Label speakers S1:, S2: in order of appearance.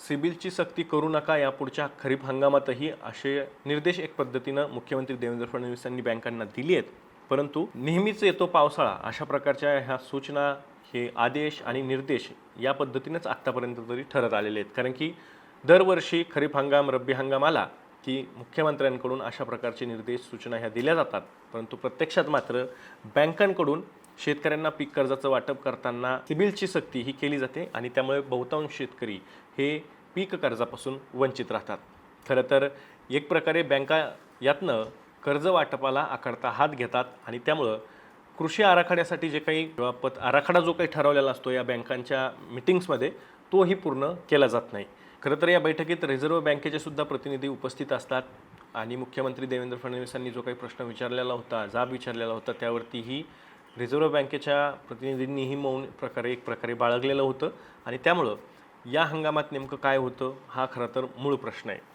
S1: सिबिलची सक्ती करू नका यापुढच्या खरीप हंगामातही असे निर्देश एक पद्धतीनं मुख्यमंत्री देवेंद्र फडणवीस यांनी बँकांना दिली आहेत. परंतु नेहमीच येतो पावसाळा अशा प्रकारच्या ह्या सूचना, हे आदेश आणि निर्देश या पद्धतीनेच आत्तापर्यंत तरी ठरत आलेले आहेत. कारण की दरवर्षी खरीप हंगाम, रब्बी हंगाम आला की मुख्यमंत्र्यांकडून अशा प्रकारचे निर्देश, सूचना ह्या दिल्या जातात. परंतु प्रत्यक्षात मात्र बँकांकडून शेतकऱ्यांना पीक कर्जाचं वाटप करताना सिबिलची सक्ती ही केली जाते आणि त्यामुळे बहुतांश शेतकरी हे पीक कर्जापासून वंचित राहतात. खरं तर एक प्रकारे बँका यातनं कर्ज वाटपाला आखडता हात घेतात आणि त्यामुळं कृषी आराखड्यासाठी जे काही आराखडा जो काही ठरवलेला असतो या बँकांच्या मीटिंग्समध्ये तोही पूर्ण केला जात नाही. खरं तर या बैठकीत रिझर्व्ह बँकेचे सुद्धा प्रतिनिधी उपस्थित असतात आणि मुख्यमंत्री देवेंद्र फडणवीसांनी जो काही प्रश्न विचारलेला होता, जाब विचारलेला होता, त्यावरतीही रिझर्व्ह बँकेच्या प्रतिनिधींनीही मौन एक प्रकारे बाळगलेलं होतं आणि त्यामुळं या हंगामात नेमकं काय होतं हा खरं तर मूळ प्रश्न आहे.